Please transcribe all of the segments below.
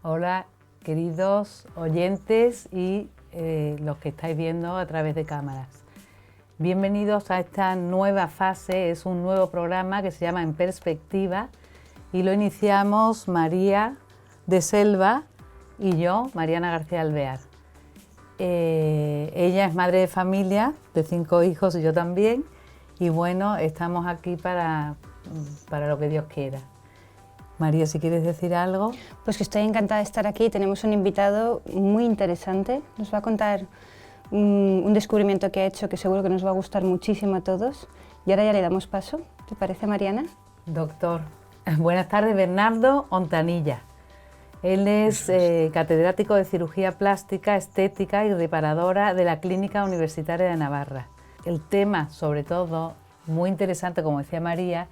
Hola, queridos oyentes y los que estáis viendo a través de cámaras. Bienvenidos a esta nueva fase, es un nuevo programa que se llama En Perspectiva y lo iniciamos María de Selva y yo, Mariana García Alvear. Ella es madre de familia, de 5 hijos y yo también, y bueno, estamos aquí para lo que Dios quiera. María, si quieres decir algo. Pues que estoy encantada de estar aquí. Tenemos un invitado muy interesante. Nos va a contar un descubrimiento que ha hecho que seguro que nos va a gustar muchísimo a todos. Y ahora ya le damos paso. ¿Te parece, Mariana? Doctor. Buenas tardes, Bernardo Ontanilla. Él es catedrático de cirugía plástica, estética y reparadora de la Clínica Universitaria de Navarra. El tema, sobre todo, muy interesante, como decía María,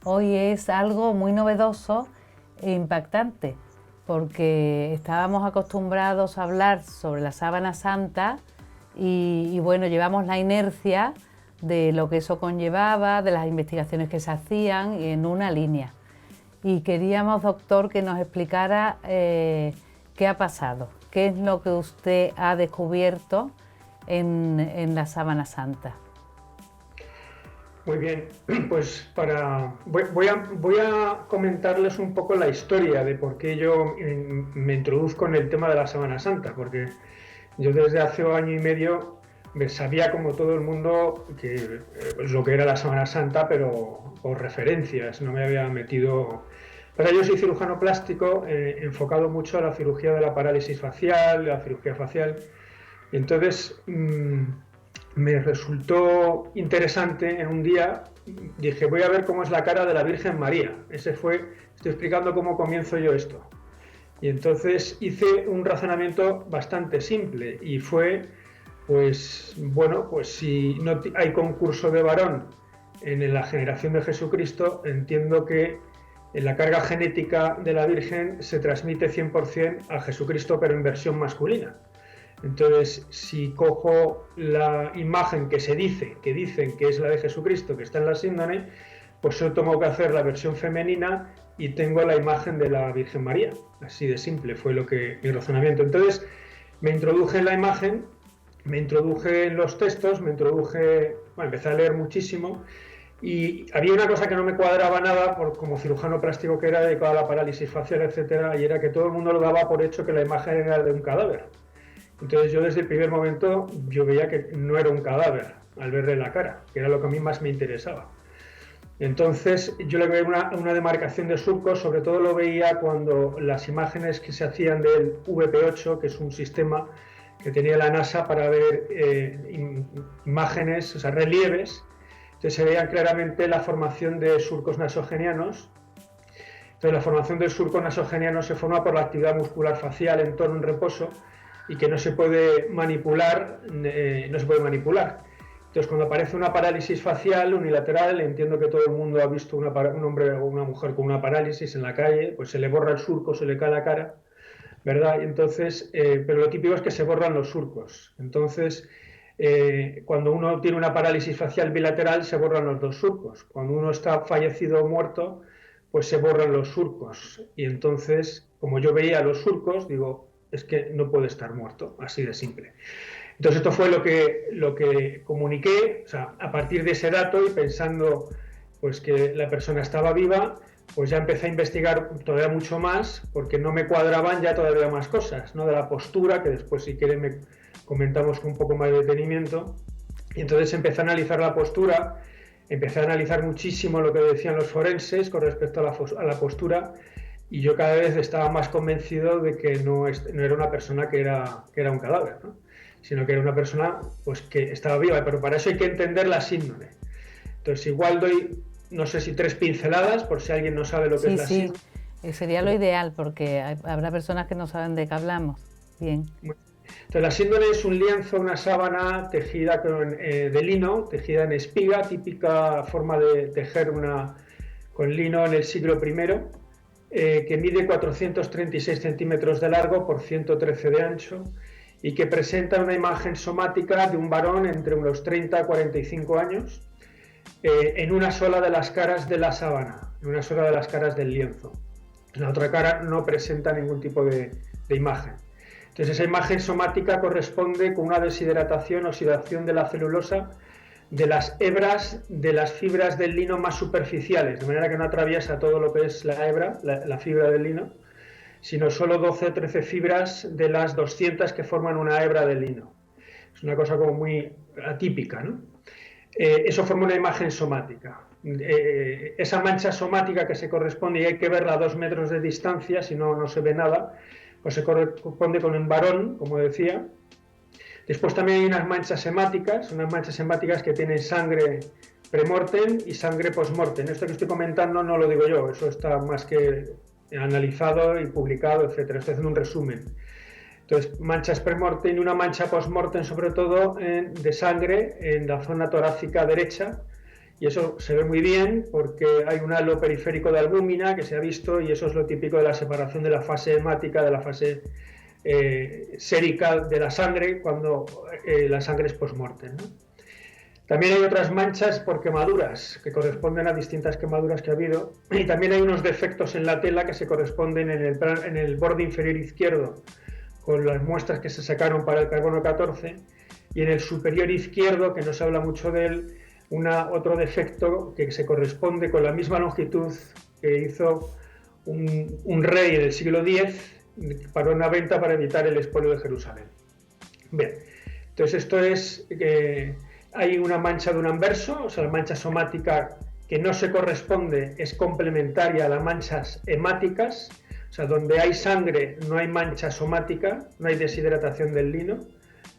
hoy es algo muy novedoso e impactante, porque estábamos acostumbrados a hablar sobre la sábana santa y bueno, llevamos la inercia de lo que eso conllevaba, de las investigaciones que se hacían en una línea. Y queríamos, doctor, que nos explicara qué ha pasado, qué es lo que usted ha descubierto en la sábana santa. Muy bien, pues voy a comentarles un poco la historia de por qué yo me introduzco en el tema de la Sábana Santa, porque yo desde hace 1 año y medio sabía, como todo el mundo, que lo que era la Sábana Santa, pero por referencias, no me había metido. Pero yo soy cirujano plástico, enfocado mucho a la cirugía de la parálisis facial, la cirugía facial, y entonces me resultó interesante. En un día dije, voy a ver cómo es la cara de la Virgen María. Estoy explicando cómo comienzo yo esto. Y entonces hice un razonamiento bastante simple y fue, pues bueno, pues si no hay concurso de varón en la generación de Jesucristo, entiendo que la carga genética de la Virgen se transmite 100% a Jesucristo, pero en versión masculina. Entonces, si cojo la imagen que dicen que es la de Jesucristo, que está en la síndrome, pues yo tengo que hacer la versión femenina y tengo la imagen de la Virgen María. Así de simple fue mi razonamiento. Entonces, me introduje en la imagen, me introduje en los textos, empecé a leer muchísimo, y había una cosa que no me cuadraba nada, como cirujano plástico que era, dedicado a la parálisis facial, etcétera, y era que todo el mundo lo daba por hecho que la imagen era de un cadáver. Entonces yo desde el primer momento yo veía que no era un cadáver al verle la cara, que era lo que a mí más me interesaba. Entonces yo le veía una demarcación de surcos, sobre todo lo veía cuando las imágenes que se hacían del VP8, que es un sistema que tenía la NASA para ver imágenes, o sea, relieves. Entonces se veía claramente la formación de surcos nasogenianos. Entonces la formación del surco nasogeniano se forma por la actividad muscular facial en tono en reposo, y que no se puede manipular. Entonces, cuando aparece una parálisis facial unilateral, entiendo que todo el mundo ha visto un hombre o una mujer con una parálisis en la calle, pues se le borra el surco, se le cae la cara, ¿verdad? Y entonces, pero lo típico es que se borran los surcos. Entonces, cuando uno tiene una parálisis facial bilateral, se borran los 2 surcos. Cuando uno está fallecido o muerto, pues se borran los surcos. Y entonces, como yo veía los surcos, digo, es que no puede estar muerto, así de simple. Entonces esto fue lo que comuniqué, o sea, a partir de ese dato y pensando pues que la persona estaba viva, pues ya empecé a investigar todavía mucho más, porque no me cuadraban ya todavía más cosas, ¿no? De la postura, que después si quieren comentamos con un poco más de detenimiento. Y entonces empecé a analizar la postura, empecé a analizar muchísimo lo que decían los forenses con respecto a la postura, y yo cada vez estaba más convencido de que no era una persona que era un cadáver, ¿no? Sino que era una persona pues, que estaba viva, pero para eso hay que entender la síndrome. Entonces igual doy, no sé si 3 pinceladas, por si alguien no sabe lo que es la síndrome. Sí, sería lo ideal, porque habrá personas que no saben de qué hablamos. Bien. Entonces la síndrome es un lienzo, una sábana tejida de lino, tejida en espiga, típica forma de tejer con lino en el siglo I, que mide 436 centímetros de largo por 113 de ancho y que presenta una imagen somática de un varón entre unos 30 a 45 años en una sola de las caras de la sábana, en una sola de las caras del lienzo. La otra cara no presenta ningún tipo de imagen. Entonces esa imagen somática corresponde con una deshidratación, oxidación de la celulosa de las hebras de las fibras del lino más superficiales, de manera que no atraviesa todo lo que es la hebra, la fibra del lino, sino solo 12 o 13 fibras de las 200 que forman una hebra del lino. Es una cosa como muy atípica, ¿no? Eso forma una imagen somática. Esa mancha somática que se corresponde, y hay que verla a 2 metros de distancia, si no, no se ve nada, pues se corresponde con un varón, como decía. Después también hay unas manchas hemáticas que tienen sangre premortem y sangre postmortem. Esto que estoy comentando no lo digo yo, eso está más que analizado y publicado, etcétera. Estoy haciendo un resumen. Entonces, manchas premortem y una mancha postmortem, sobre todo de sangre en la zona torácica derecha, y eso se ve muy bien porque hay un halo periférico de albúmina que se ha visto, y eso es lo típico de la separación de la fase hemática de la fase sérica de la sangre cuando la sangre es postmortem, ¿no? También hay otras manchas por quemaduras que corresponden a distintas quemaduras que ha habido, y también hay unos defectos en la tela que se corresponden en el borde inferior izquierdo con las muestras que se sacaron para el carbono 14, y en el superior izquierdo, que no se habla mucho de él, otro defecto que se corresponde con la misma longitud que hizo un rey del siglo X para una venta para evitar el expolio de Jerusalén. Bien, entonces esto es que hay una mancha de un anverso, o sea, la mancha somática que no se corresponde, es complementaria a las manchas hemáticas, o sea, donde hay sangre no hay mancha somática, no hay deshidratación del lino,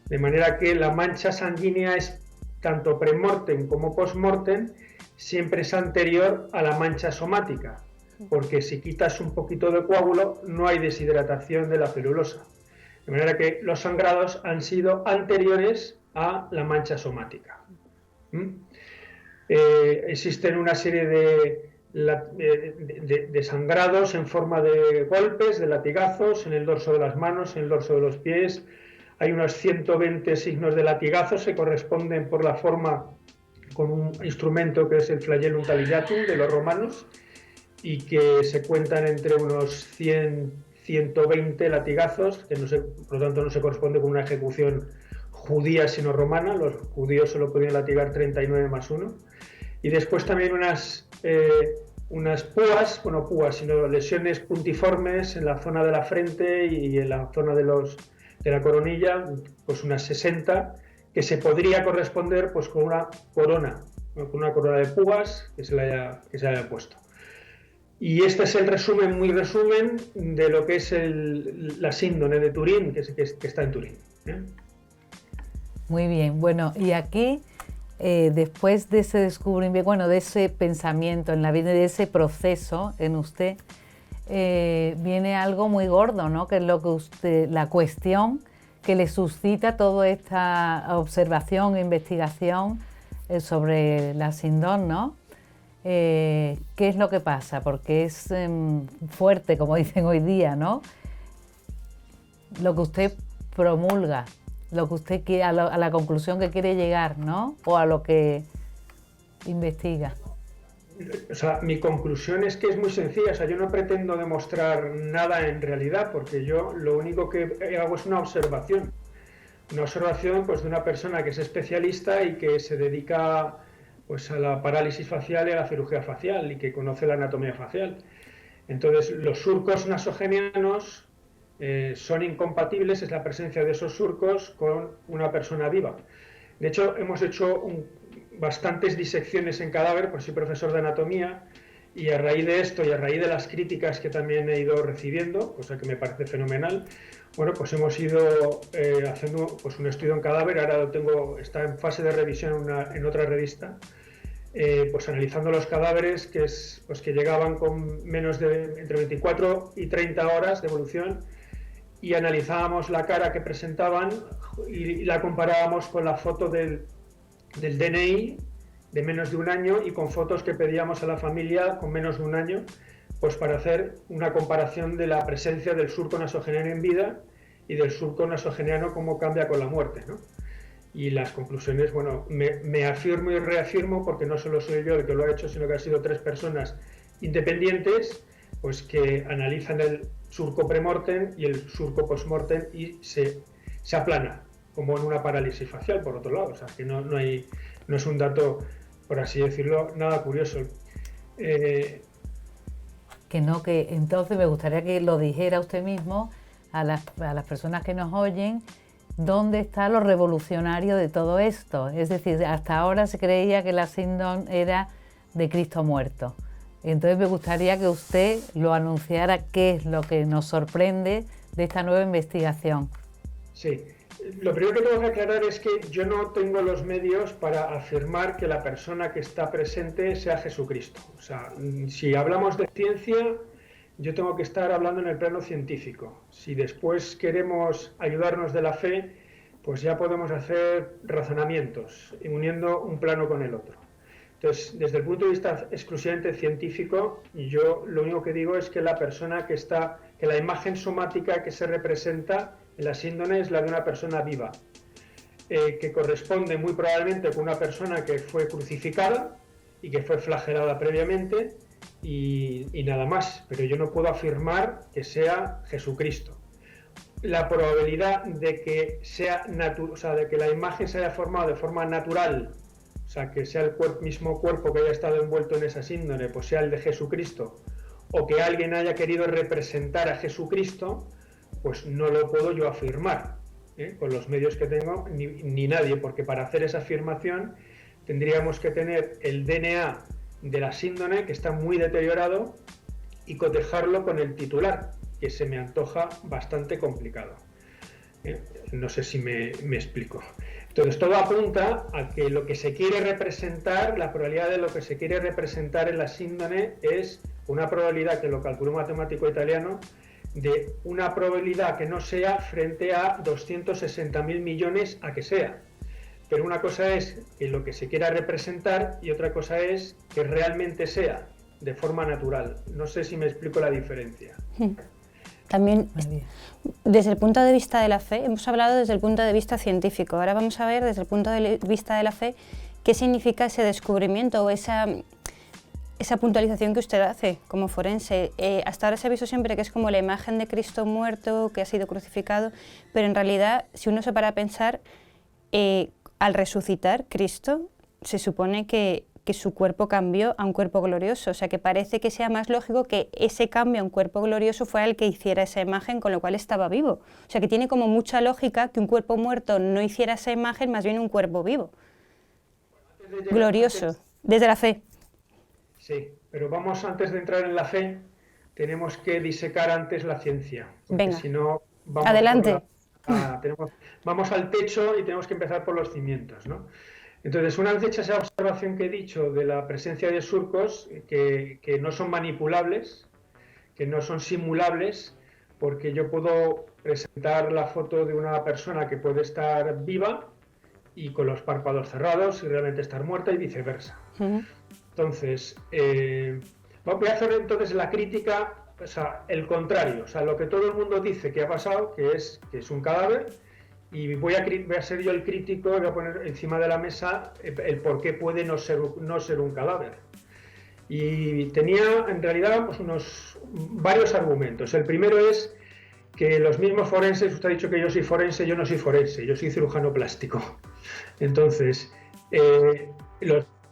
de manera que la mancha sanguínea es tanto premortem como postmortem, siempre es anterior a la mancha somática, porque si quitas un poquito de coágulo no hay deshidratación de la celulosa. De manera que los sangrados han sido anteriores a la mancha somática. Existen una serie de sangrados en forma de golpes, de latigazos, en el dorso de las manos, en el dorso de los pies. Hay unos 120 signos de latigazos que corresponden por la forma con un instrumento que es el flagellum talillatum de los romanos, y que se cuentan entre unos 120 latigazos, que no se, por lo tanto no se corresponde con una ejecución judía sino romana. Los judíos solo podían latigar 39 más 1. Y después también unas púas, bueno, púas, sino lesiones puntiformes en la zona de la frente y en la zona de la coronilla, pues unas 60, que se podría corresponder pues con una corona, ¿no? Con una corona de púas que se le haya puesto. Y este es el resumen, muy resumen, de lo que es la síndrome de Turín, que está en Turín, ¿eh? Muy bien, bueno, y aquí, después de ese descubrimiento, bueno, de ese pensamiento en la vida, de ese proceso en usted, viene algo muy gordo, ¿no? Que es lo que usted, la cuestión que le suscita toda esta observación e investigación sobre la síndrome, ¿no? ¿Qué es lo que pasa? Porque es fuerte, como dicen hoy día, ¿no? Lo que usted promulga, lo que usted quiere, a la conclusión que quiere llegar, ¿no? O a lo que investiga. O sea, mi conclusión es que es muy sencilla. O sea, yo no pretendo demostrar nada en realidad, porque yo lo único que hago es una observación. Una observación pues, de una persona que es especialista y que se dedica pues, a la parálisis facial y a la cirugía facial y que conoce la anatomía facial. Entonces, los surcos nasogenianos son incompatibles, es la presencia de esos surcos con una persona viva. De hecho, hemos hecho bastantes disecciones en cadáver, pues soy profesor de anatomía, y a raíz de esto y a raíz de las críticas que también he ido recibiendo, cosa que me parece fenomenal, bueno, pues hemos ido haciendo pues, un estudio en cadáver. Ahora está en fase de revisión en otra revista, pues analizando los cadáveres que llegaban con menos de entre 24 y 30 horas de evolución, y analizábamos la cara que presentaban y la comparábamos con la foto del DNI de menos de un año y con fotos que pedíamos a la familia con menos de un año, pues para hacer una comparación de la presencia del surco nasogeniano en vida y del surco nasogeniano cómo cambia con la muerte, ¿no? Y las conclusiones, bueno, me afirmo y reafirmo, porque no solo soy yo el que lo ha hecho, sino que han sido 3 personas independientes, pues que analizan el surco premortem y el surco postmortem y se aplana, como en una parálisis facial, por otro lado. O sea, que no es un dato, por así decirlo, nada curioso. Que entonces me gustaría que lo dijera usted mismo a las personas que nos oyen, dónde está lo revolucionario de todo esto. Es decir, hasta ahora se creía que la síndrome era de Cristo muerto. Entonces me gustaría que usted lo anunciara, qué es lo que nos sorprende de esta nueva investigación. Sí, lo primero que tengo que aclarar es que yo no tengo los medios para afirmar que la persona que está presente sea Jesucristo. O sea, si hablamos de ciencia, yo tengo que estar hablando en el plano científico. Si después queremos ayudarnos de la fe, pues ya podemos hacer razonamientos, uniendo un plano con el otro. Entonces, desde el punto de vista exclusivamente científico, yo lo único que digo es que la persona que la imagen somática que se representa en la síndrome es la de una persona viva, que corresponde muy probablemente con una persona que fue crucificada y que fue flagelada previamente y nada más, pero yo no puedo afirmar que sea Jesucristo. La probabilidad de que de que la imagen se haya formado de forma natural, o sea, que sea el mismo cuerpo que haya estado envuelto en esa síndrome, pues sea el de Jesucristo, o que alguien haya querido representar a Jesucristo, pues no lo puedo yo afirmar, con los medios que tengo, ni nadie, porque para hacer esa afirmación tendríamos que tener el DNA de la síndrome, que está muy deteriorado, y cotejarlo con el titular, que se me antoja bastante complicado. No sé si me explico. Entonces, todo apunta a que lo que se quiere representar, la probabilidad de lo que se quiere representar en la síndrome es una probabilidad, que lo calculó un matemático italiano, de una probabilidad que no sea frente a 260.000 millones a que sea. Pero una cosa es que lo que se quiera representar y otra cosa es que realmente sea de forma natural. No sé si me explico la diferencia. También, desde el punto de vista de la fe, hemos hablado desde el punto de vista científico. Ahora vamos a ver desde el punto de vista de la fe qué significa ese descubrimiento o esa puntualización que usted hace como forense. Hasta ahora se ha visto siempre que es como la imagen de Cristo muerto, que ha sido crucificado, pero en realidad, si uno se para a pensar, al resucitar Cristo, se supone que su cuerpo cambió a un cuerpo glorioso. O sea, que parece que sea más lógico que ese cambio a un cuerpo glorioso fuera el que hiciera esa imagen, con lo cual estaba vivo. O sea, que tiene como mucha lógica que un cuerpo muerto no hiciera esa imagen, más bien un cuerpo vivo. Glorioso, desde la fe. Sí, pero antes de entrar en la fe, tenemos que disecar antes la ciencia. Porque venga, si no, adelante. Vamos al techo y tenemos que empezar por los cimientos, ¿no? Entonces, una vez hecha esa observación que he dicho de la presencia de surcos que no son manipulables, que no son simulables, porque yo puedo presentar la foto de una persona que puede estar viva y con los párpados cerrados y realmente estar muerta y viceversa. Entonces, voy a hacer entonces la crítica, o sea, el contrario, o sea, lo que todo el mundo dice que ha pasado, que es un cadáver, y voy a ser yo el crítico y voy a poner encima de la mesa el por qué puede no ser un cadáver. Y tenía en realidad pues varios argumentos. El primero es que los mismos forenses, usted ha dicho que yo soy forense, yo no soy forense, yo soy cirujano plástico. Entonces,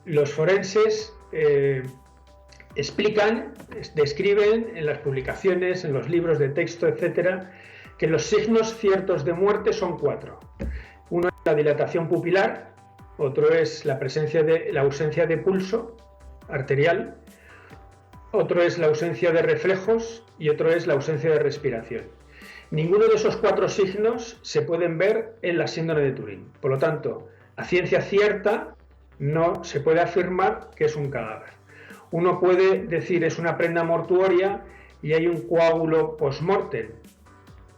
los forenses describen en las publicaciones, en los libros de texto, etcétera, que los signos ciertos de muerte son 4. Uno es la dilatación pupilar, otro es la ausencia de pulso arterial, otro es la ausencia de reflejos y otro es la ausencia de respiración. Ninguno de esos 4 signos se pueden ver en la síndrome de Turing. Por lo tanto, a ciencia cierta no se puede afirmar que es un cadáver. Uno puede decir es una prenda mortuoria y hay un coágulo post-mortem,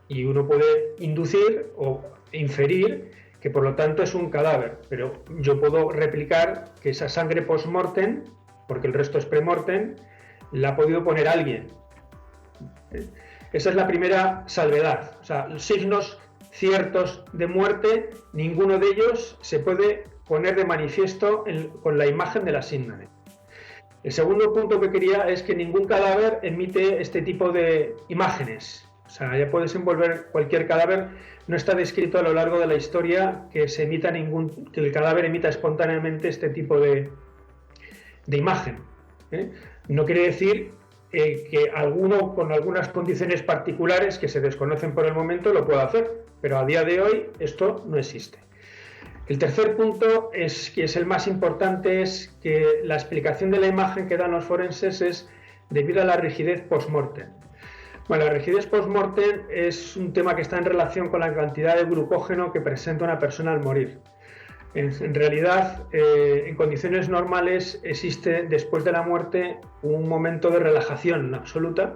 y uno puede inducir o inferir que por lo tanto es un cadáver, pero yo puedo replicar que esa sangre post-mortem, porque el resto es pre-mortem, la ha podido poner alguien. Esa es la primera salvedad. O sea, los signos ciertos de muerte, ninguno de ellos se puede poner de manifiesto con la imagen de la síndrome. El segundo punto que quería es que ningún cadáver emite este tipo de imágenes. O sea, ya puedes envolver cualquier cadáver, no está descrito a lo largo de la historia que que el cadáver emita espontáneamente este tipo de imagen. No quiere decir que alguno con algunas condiciones particulares que se desconocen por el momento lo pueda hacer, pero a día de hoy esto no existe. El tercer punto, que es el más importante, es que la explicación de la imagen que dan los forenses es debido a la rigidez post-mortem. Bueno, la rigidez post-mortem es un tema que está en relación con la cantidad de glucógeno que presenta una persona al morir. En realidad, en condiciones normales existe después de la muerte un momento de relajación absoluta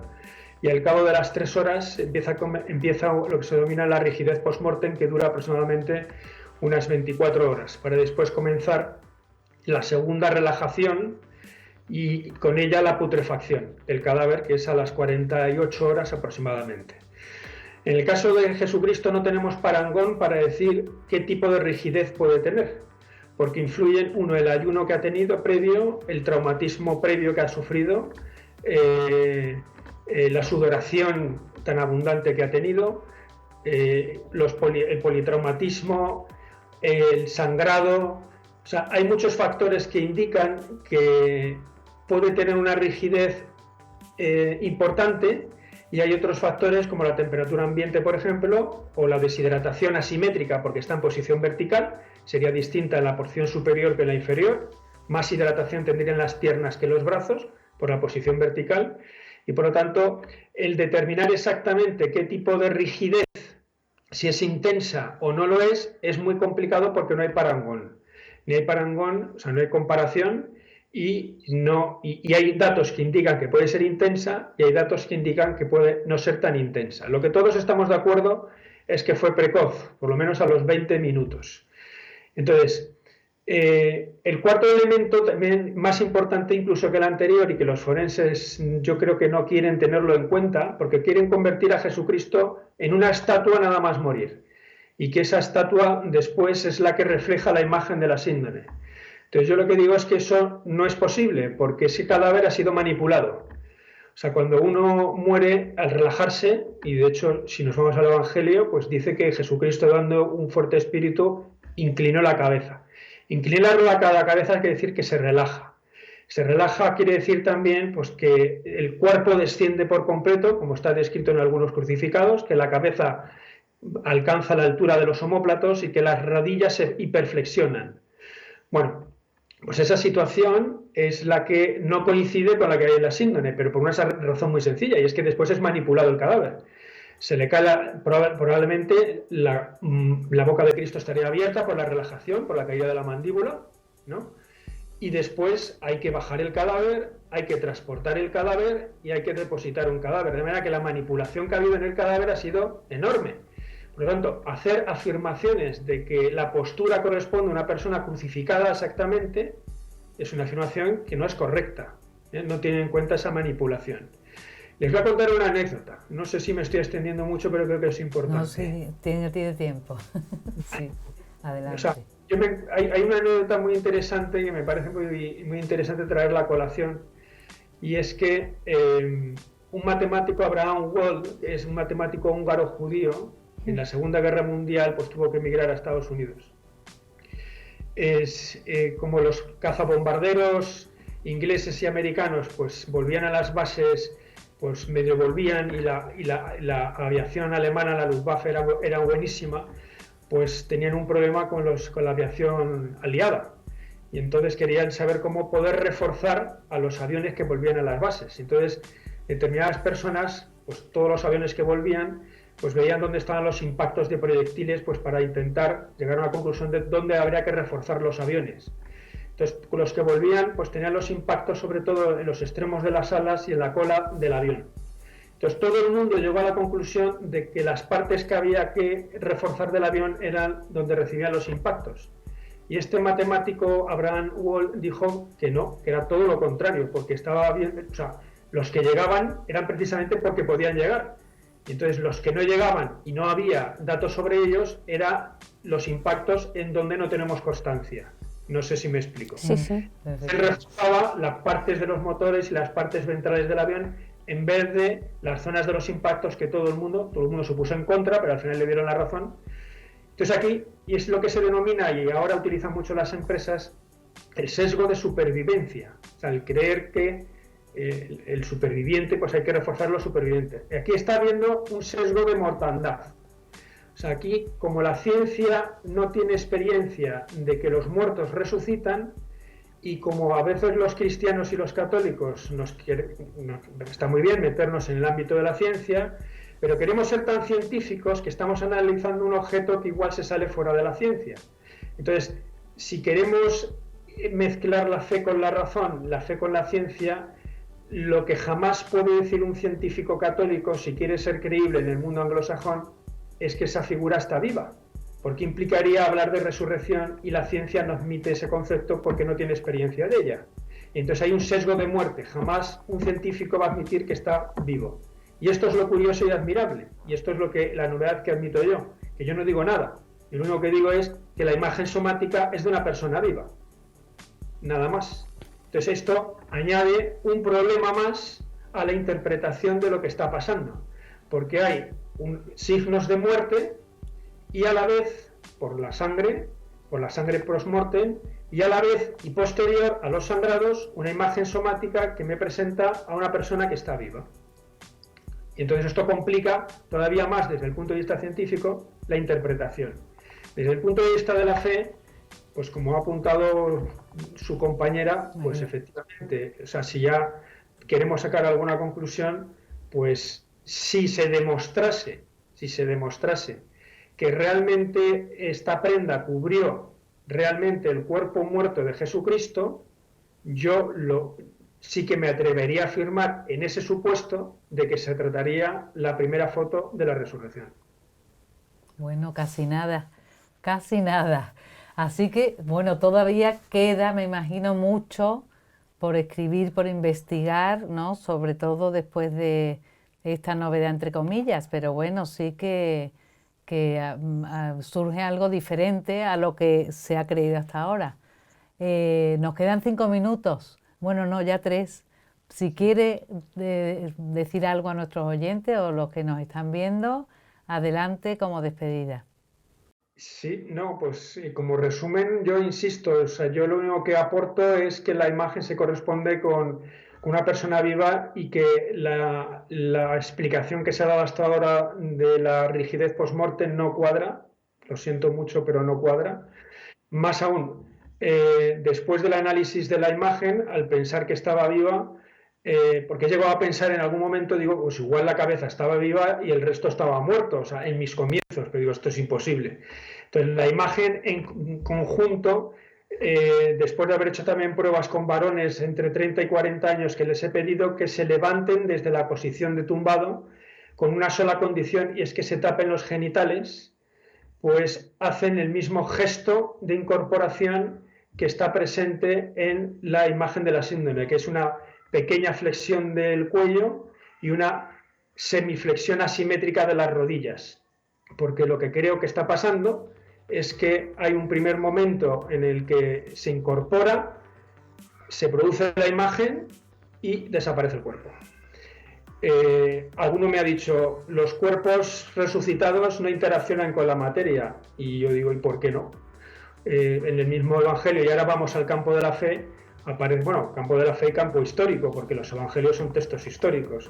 y al cabo de las 3 horas empieza lo que se denomina la rigidez post-mortem, que dura aproximadamente unas 24 horas, para después comenzar la segunda relajación y con ella la putrefacción del cadáver, que es a las 48 horas aproximadamente. En el caso de Jesucristo no tenemos parangón para decir qué tipo de rigidez puede tener, porque influyen, uno, el ayuno que ha tenido previo, el traumatismo previo que ha sufrido, la sudoración tan abundante que ha tenido, el politraumatismo, el sangrado. O sea, hay muchos factores que indican que puede tener una rigidez importante, y hay otros factores como la temperatura ambiente, por ejemplo, o la deshidratación asimétrica porque está en posición vertical, sería distinta en la porción superior que en la inferior, más hidratación tendría en las piernas que en los brazos por la posición vertical, y por lo tanto el determinar exactamente qué tipo de rigidez, si es intensa o no lo es muy complicado porque no hay parangón. Ni hay parangón, o sea, no hay comparación, y hay datos que indican que puede ser intensa y hay datos que indican que puede no ser tan intensa. Lo que todos estamos de acuerdo es que fue precoz, por lo menos a los 20 minutos. Entonces, el cuarto elemento, también más importante incluso que el anterior, y que los forenses yo creo que no quieren tenerlo en cuenta, porque quieren convertir a Jesucristo en una estatua nada más morir, y que esa estatua después es la que refleja la imagen de la síndrome. Entonces yo lo que digo es que eso no es posible, porque ese cadáver ha sido manipulado. O sea, cuando uno muere, al relajarse, y de hecho si nos vamos al Evangelio, pues dice que Jesucristo, dando un fuerte espíritu, inclinó la cabeza. Inclinar la cabeza quiere decir que se relaja. Se relaja quiere decir también pues, que el cuerpo desciende por completo, como está descrito en algunos crucificados, que la cabeza alcanza la altura de los omóplatos y que las rodillas se hiperflexionan. Bueno, pues esa situación es la que no coincide con la que hay en la síndrome, pero por una razón muy sencilla, y es que después es manipulado el cadáver. Se le cae probablemente la boca de Cristo estaría abierta por la relajación, por la caída de la mandíbula, ¿no? Y después hay que bajar el cadáver, hay que transportar el cadáver y hay que depositar un cadáver, de manera que la manipulación que ha habido en el cadáver ha sido enorme. Por lo tanto, hacer afirmaciones de que la postura corresponde a una persona crucificada exactamente es una afirmación que no es correcta, no tiene en cuenta esa manipulación. Les voy a contar una anécdota. No sé si me estoy extendiendo mucho, pero creo que es importante. No, sí, tiene tiempo. Sí, adelante. O sea, hay una anécdota muy interesante que me parece muy interesante traerla a colación, y es que un matemático, Abraham Wald, es un matemático húngaro judío, en la Segunda Guerra Mundial pues tuvo que emigrar a Estados Unidos. Como los cazabombarderos ingleses y americanos pues volvían a las bases, pues medio volvían, y la aviación alemana, la Luftwaffe, era buenísima, pues tenían un problema con la aviación aliada, y entonces querían saber cómo poder reforzar a los aviones que volvían a las bases. Entonces determinadas personas, pues todos los aviones que volvían, pues veían dónde estaban los impactos de proyectiles, pues para intentar llegar a una conclusión de dónde habría que reforzar los aviones. Entonces, los que volvían, pues tenían los impactos sobre todo en los extremos de las alas y en la cola del avión. Entonces, todo el mundo llegó a la conclusión de que las partes que había que reforzar del avión eran donde recibían los impactos. Y este matemático, Abraham Wald, dijo que no, que era todo lo contrario, porque estaba bien, o sea, los que llegaban eran precisamente porque podían llegar. Y entonces los que no llegaban y no había datos sobre ellos eran los impactos en donde no tenemos constancia. No sé si me explico. Sí, sí. Él reforzaba las partes de los motores y las partes ventrales del avión en vez de las zonas de los impactos que todo el mundo se puso en contra, pero al final le dieron la razón. Entonces aquí, y es lo que se denomina, y ahora utilizan mucho las empresas, el sesgo de supervivencia. O sea, el creer que el superviviente, pues hay que reforzar los supervivientes. Y aquí está habiendo un sesgo de mortandad. O sea, aquí, como la ciencia no tiene experiencia de que los muertos resucitan, y como a veces los cristianos y los católicos está muy bien meternos en el ámbito de la ciencia, pero queremos ser tan científicos que estamos analizando un objeto que igual se sale fuera de la ciencia. Entonces, si queremos mezclar la fe con la razón, la fe con la ciencia, lo que jamás puede decir un científico católico, si quiere ser creíble en el mundo anglosajón, es que esa figura está viva, porque implicaría hablar de resurrección y la ciencia no admite ese concepto porque no tiene experiencia de ella. Y entonces hay un sesgo de muerte, jamás un científico va a admitir que está vivo. Y esto es lo curioso y admirable, y esto es la novedad que admito yo, que yo no digo nada, y lo único que digo es que la imagen somática es de una persona viva, nada más. Entonces esto añade un problema más a la interpretación de lo que está pasando, porque hay signos de muerte y a la vez por la sangre post-mortem, y a la vez y posterior a los sangrados una imagen somática que me presenta a una persona que está viva. Y entonces esto complica todavía más desde el punto de vista científico la interpretación. Desde el punto de vista de la fe, pues como ha apuntado su compañera, pues efectivamente, o sea, si ya queremos sacar alguna conclusión, pues si se demostrase que realmente esta prenda cubrió realmente el cuerpo muerto de Jesucristo, sí que me atrevería a afirmar en ese supuesto de que se trataría la primera foto de la resurrección. Bueno, casi nada. Así que, bueno, todavía queda, me imagino, mucho por escribir, por investigar, ¿no? Sobre todo después de esta novedad, entre comillas, pero bueno, sí que surge algo diferente a lo que se ha creído hasta ahora. Nos quedan 5 minutos, bueno, no, ya 3. Si quiere decir algo a nuestros oyentes o los que nos están viendo, adelante como despedida. Sí, no, pues como resumen yo insisto, o sea, yo lo único que aporto es que la imagen se corresponde con una persona viva y que la explicación que se ha dado hasta ahora de la rigidez post-mortem no cuadra, lo siento mucho, pero no cuadra. Más aún, después del análisis de la imagen, al pensar que estaba viva, porque he llegado a pensar en algún momento, digo, pues igual la cabeza estaba viva y el resto estaba muerto, o sea, en mis comienzos, pero digo, esto es imposible. Entonces, la imagen en conjunto, después de haber hecho también pruebas con varones entre 30 y 40 años que les he pedido que se levanten desde la posición de tumbado con una sola condición, y es que se tapen los genitales, pues hacen el mismo gesto de incorporación que está presente en la imagen de la síndrome, que es una pequeña flexión del cuello y una semiflexión asimétrica de las rodillas, porque lo que creo que está pasando es que hay un primer momento en el que se incorpora, se produce la imagen y desaparece el cuerpo. Alguno me ha dicho, los cuerpos resucitados no interaccionan con la materia, y yo digo, ¿y por qué no? En el mismo evangelio, y ahora vamos al campo de la fe, campo de la fe y campo histórico, porque los evangelios son textos históricos.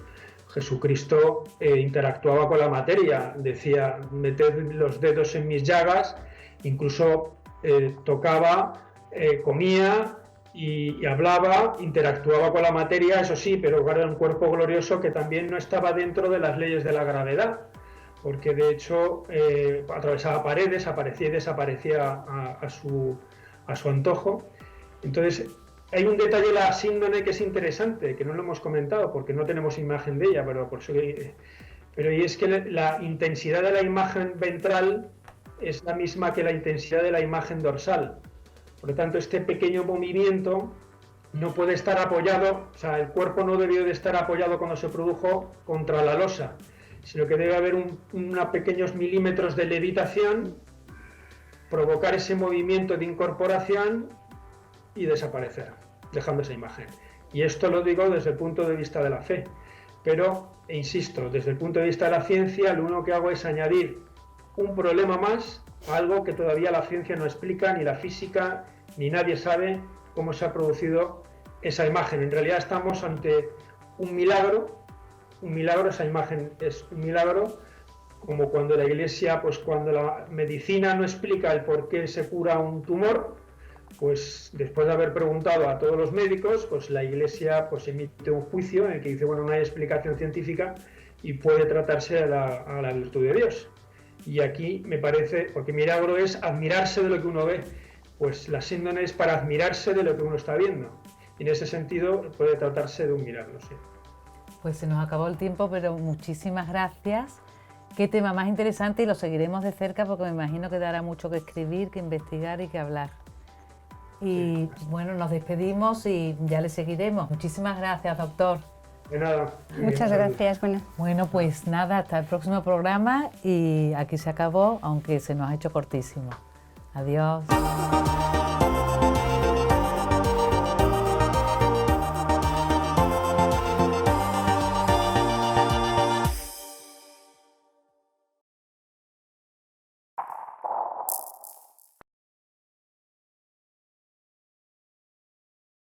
Jesucristo interactuaba con la materia, decía, meted los dedos en mis llagas, incluso tocaba, comía y hablaba, interactuaba con la materia, eso sí, pero era un cuerpo glorioso que también no estaba dentro de las leyes de la gravedad, porque de hecho atravesaba paredes, aparecía y desaparecía a su antojo. Entonces, hay un detalle de la síndrome que es interesante, que no lo hemos comentado porque no tenemos imagen de ella, pero y es que la intensidad de la imagen ventral es la misma que la intensidad de la imagen dorsal. Por lo tanto, este pequeño movimiento no puede estar apoyado, o sea, el cuerpo no debió de estar apoyado cuando se produjo contra la losa, sino que debe haber unos pequeños milímetros de levitación, provocar ese movimiento de incorporación y desaparecer, dejando esa imagen. Y esto lo digo desde el punto de vista de la fe, pero, insisto, desde el punto de vista de la ciencia, lo único que hago es añadir un problema más a algo que todavía la ciencia no explica, ni la física, ni nadie sabe cómo se ha producido esa imagen. En realidad estamos ante un milagro, esa imagen es un milagro, como cuando la Iglesia, pues cuando la medicina no explica el por qué se cura un tumor, pues después de haber preguntado a todos los médicos, pues la Iglesia pues emite un juicio en el que dice, bueno, no hay explicación científica y puede tratarse a la virtud de Dios. Y aquí me parece, porque milagro es admirarse de lo que uno ve, pues la síndrome es para admirarse de lo que uno está viendo. Y en ese sentido puede tratarse de un milagro, sí. Pues se nos acabó el tiempo, pero muchísimas gracias. Qué tema más interesante, y lo seguiremos de cerca porque me imagino que dará mucho que escribir, que investigar y que hablar. Y sí, bueno, nos despedimos y ya le seguiremos. Muchísimas gracias, doctor. De nada. Muchas gracias. Bueno, pues nada, hasta el próximo programa, y aquí se acabó, aunque se nos ha hecho cortísimo. Adiós.